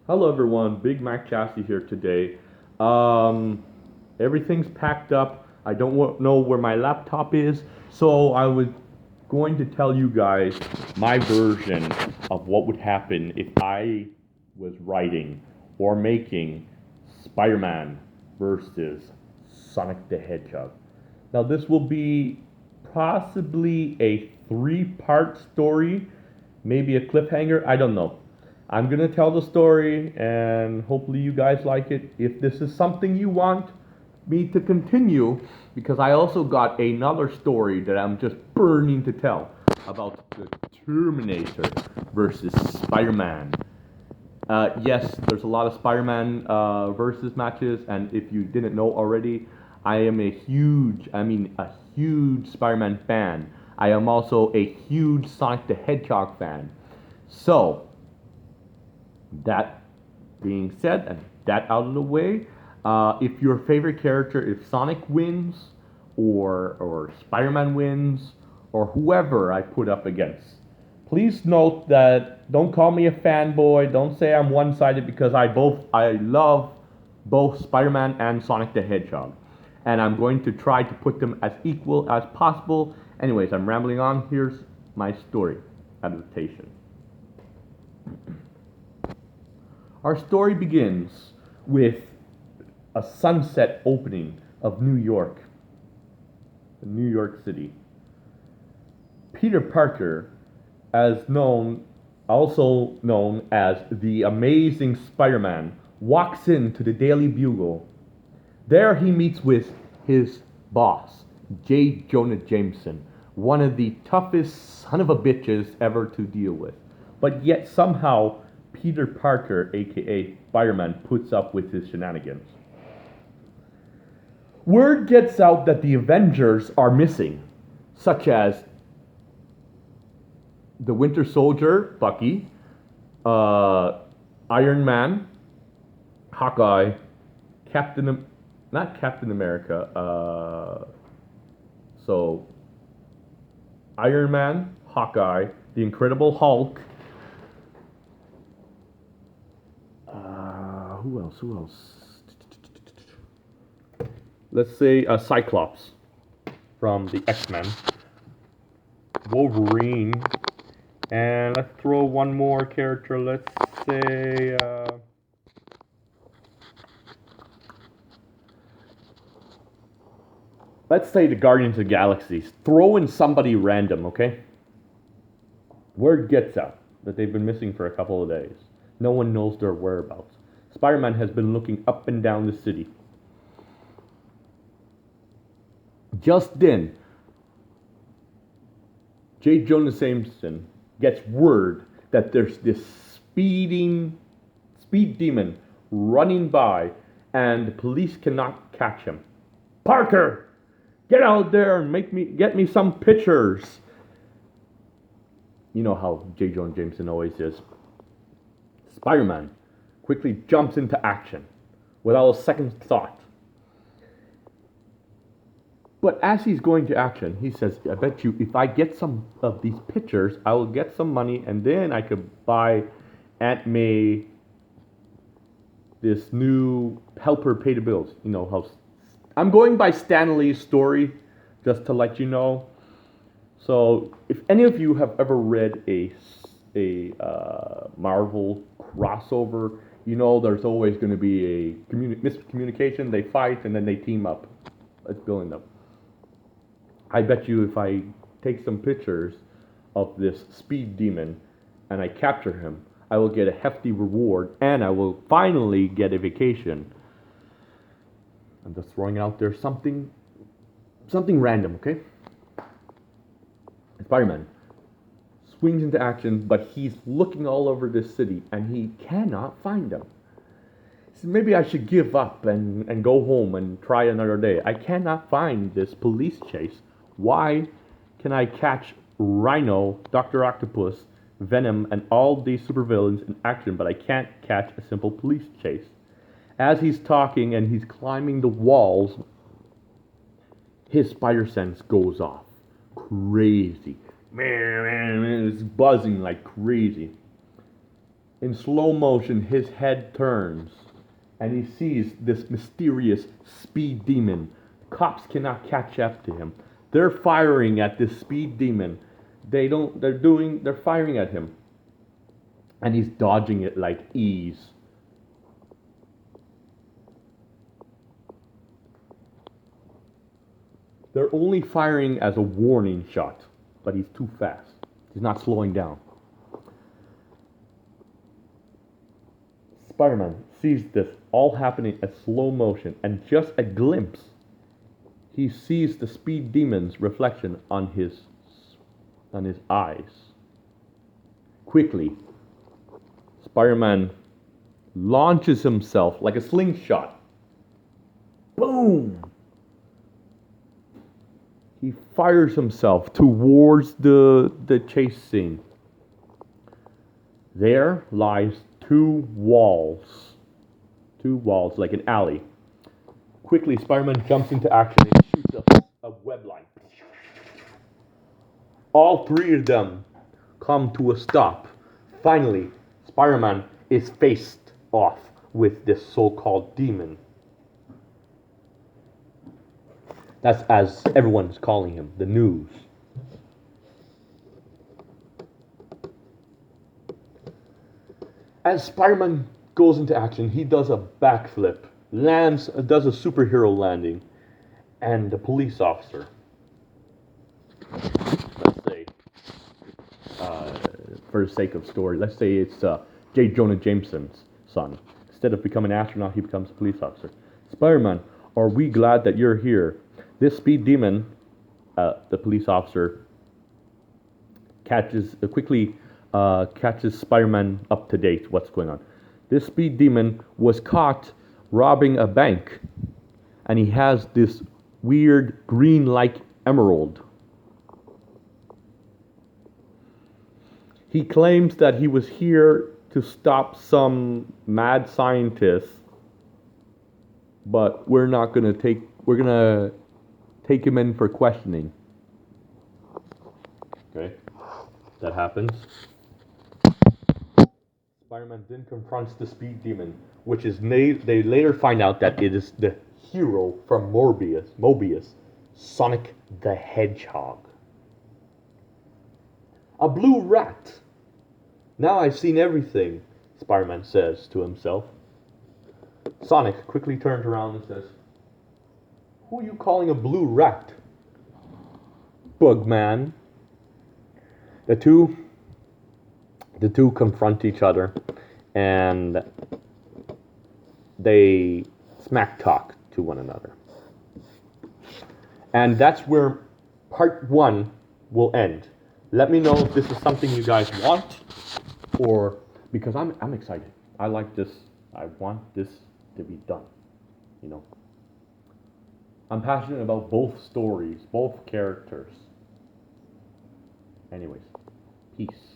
Hello everyone, bigmacchasi here today. Um, Everything's packed up. I don't know where my laptop is, so I was going to tell you guys my version of what would happen if I was writing or making Spider-Man versus Sonic the Hedgehog. Now this will be possibly a three-part story, maybe a cliffhanger, I don't know. I'm gonna tell the story and hopefully you guys like it. If this is something you want me to continue, because I also got another story that I'm just burning to tell about the Terminator versus Spider-Man. Yes, there's a lot of Spider-Man versus matches, and if you didn't know already, I am a huge Spider-Man fan. I am also a huge Sonic the Hedgehog fan. So, that being said, and that out of the way, if your favorite character, if Sonic wins, or Spider-Man wins, or whoever I put up against, please note that don't call me a fanboy. Don't say I'm one-sided because I love both Spider-Man and Sonic the Hedgehog, and I'm going to try to put them as equal as possible. Anyways, I'm rambling on. Here's my story adaptation. Our story begins with a sunset opening of New York, New York City. Peter Parker, also known as the Amazing Spider-Man, walks into the Daily Bugle. There he meets with his boss, J. Jonah Jameson, one of the toughest son of a bitches ever to deal with. But yet somehow Peter Parker, aka Spider-Man, puts up with his shenanigans. Word gets out that the Avengers are missing, such as the Winter Soldier, Bucky, uh, Iron Man, Hawkeye, not Captain America, so Iron Man, Hawkeye, the Incredible Hulk, who else? Who else? Let's say Cyclops from the X-Men, Wolverine, and let's throw one more character. Let's say the Guardians of the Galaxy. Throw in somebody random, okay? Word gets out that they've been missing for a couple of days. No one knows their whereabouts. Spider-Man has been looking up and down the city. Just then, J. Jonah Jameson gets word that there's this speed demon running by, and the police cannot catch him. Parker, get out there and get me some pictures. You know how J. Jonah Jameson always is. Spider-Man quickly jumps into action without a second thought. But as he's going to action, he says, I bet you if I get some of these pictures, I will get some money and then I could buy Aunt May this new help her pay the bills. You know how I'm going by Stan Lee's story, just to let you know. So if any of you have ever read a Marvel crossover, you know there's always going to be a miscommunication. They fight and then they team up. It's building up. I bet you if I take some pictures of this speed demon and I capture him, I will get a hefty reward and I will finally get a vacation. I'm just throwing out there something random, okay? Spider-Man swings into action, but he's looking all over this city and he cannot find them. So maybe I should give up and go home and try another day. I cannot find this police chase. Why can I catch Rhino, Dr. Octopus, Venom, and all these supervillains in action, but I can't catch a simple police chase? As he's talking and he's climbing the walls, his spider sense goes off. Crazy. It's buzzing like crazy. In slow motion, his head turns and he sees this mysterious speed demon. Cops cannot catch up to him. They're firing at this speed demon. They're firing at him. And he's dodging it like ease. They're only firing as a warning shot, but he's too fast. He's not slowing down. Spider-Man sees this all happening at slow motion, and just a glimpse, he sees the speed demon's reflection on his eyes. Quickly, Spider-Man launches himself like a slingshot. Boom! He fires himself towards the chase scene. There lies two walls like an alley. Quickly, Spider-Man jumps into action and shoots a web line. All three of them come to a stop. Finally, Spider-Man is faced off with this so-called demon. That's as everyone's calling him, the news. As Spider-Man goes into action, he does a backflip, does a superhero landing, and the police officer, let's say, for the sake of story, let's say it's J. Jonah Jameson's son. Instead of becoming an astronaut, he becomes a police officer. Spider-Man, are we glad that you're here? This speed demon, the police officer, quickly catches Spider-Man up to date. What's going on? This speed demon was caught robbing a bank, and he has this weird green-like emerald. He claims that he was here to stop some mad scientists, but we're gonna take him in for questioning. Okay, that happens. Spider-Man then confronts the speed demon, which is they later find out that it is the hero from Mobius, Sonic the Hedgehog. A blue rat. Now I've seen everything, Spider-Man says to himself. Sonic quickly turns around and says, "Who are you calling a blue rat?" "Bugman." The two confront each other, and they smack talk to one another. And that's where part 1 will end. Let me know if this is something you guys want, or because I'm excited. I like this. I want this to be done. You know. I'm passionate about both stories, both characters. Anyways, peace.